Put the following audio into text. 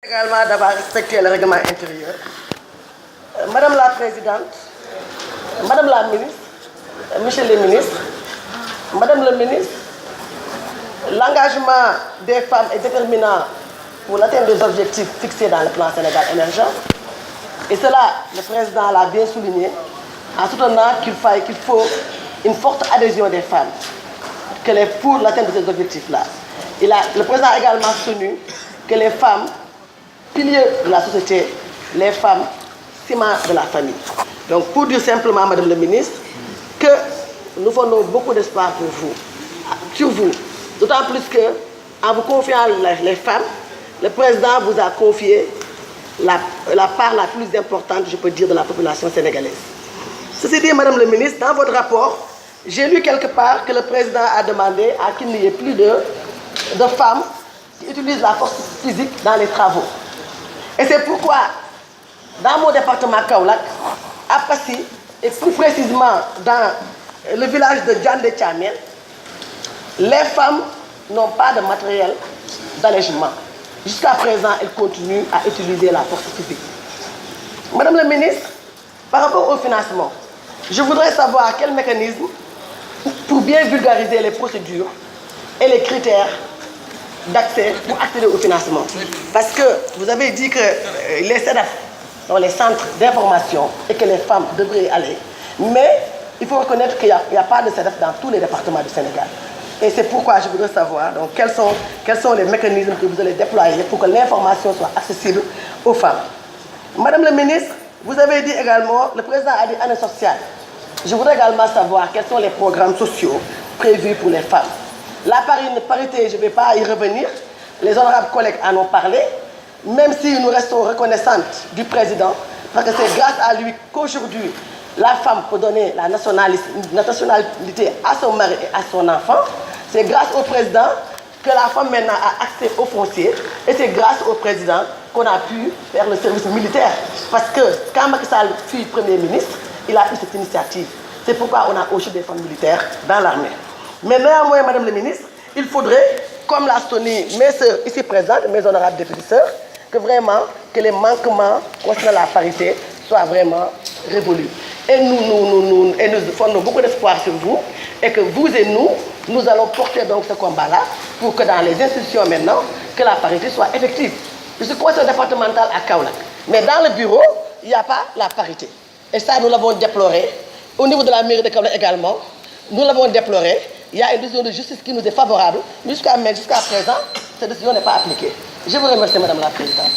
Également d'avoir respecté le règlement intérieur. Madame la Présidente, Madame la Ministre, Monsieur le Ministre, Madame le Ministre, l'engagement des femmes est déterminant pour l'atteinte des objectifs fixés dans le plan Sénégal émergent. Et cela, le Président l'a bien souligné, en soutenant qu'il faut une forte adhésion des femmes pour l'atteinte de ces objectifs-là. Le Président a également soutenu que les femmes, piliers de la société, les femmes, ciment de la famille. Donc pour dire simplement, Madame le Ministre, que nous faisons beaucoup d'espoir pour vous, sur vous. D'autant plus qu'en vous confiant les femmes, le Président vous a confié la part la plus importante, je peux dire, de la population sénégalaise. Ceci dit, Madame le Ministre, dans votre rapport, j'ai lu quelque part que le Président a demandé à qu'il n'y ait plus de femmes qui utilisent la force physique dans les travaux. Et c'est pourquoi, dans mon département Kaolack, à Passy, et plus précisément dans le village de Djandé-Tchamien, les femmes n'ont pas de matériel d'allègement. Jusqu'à présent, elles continuent à utiliser la force physique. Madame la Ministre, par rapport au financement, je voudrais savoir quel mécanisme pour bien vulgariser les procédures et les critères d'accès pour accéder au financement. Parce que vous avez dit que les CEDAF sont les centres d'information et que les femmes devraient y aller. Mais il faut reconnaître qu'il n'y a pas de CEDAF dans tous les départements du Sénégal. Et c'est pourquoi je voudrais savoir donc, quels sont les mécanismes que vous allez déployer pour que l'information soit accessible aux femmes. Madame la Ministre, vous avez dit également, le Président a dit année sociale. Je voudrais également savoir quels sont les programmes sociaux prévus pour les femmes. La parité, je ne vais pas y revenir, les honorables collègues en ont parlé, même si nous restons reconnaissantes du Président, parce que c'est grâce à lui qu'aujourd'hui, la femme peut donner la nationalité à son mari et à son enfant. C'est grâce au Président que la femme maintenant a accès au foncier, et c'est grâce au Président qu'on a pu faire le service militaire. Parce que quand Macky Sall fut Premier ministre, il a eu cette initiative. C'est pourquoi on a aussi des femmes militaires dans l'armée. Mais néanmoins, Madame la Ministre, il faudrait, comme l'a souligné mes soeurs ici présentes, mes honorables députés sœurs, que vraiment que les manquements concernant la parité soient vraiment révolus. Et nous fondons beaucoup d'espoir sur vous, et que vous et nous allons porter donc ce combat-là pour que dans les institutions maintenant, que la parité soit effective. Je suis conseiller départemental à Kaolack, mais dans le bureau, il n'y a pas la parité. Et ça, nous l'avons déploré. Au niveau de la mairie de Kaolack également, nous l'avons déploré. Il y a une décision de justice qui nous est favorable. Jusqu'à présent, cette décision n'est pas appliquée. Je vous remercie, Madame la Présidente.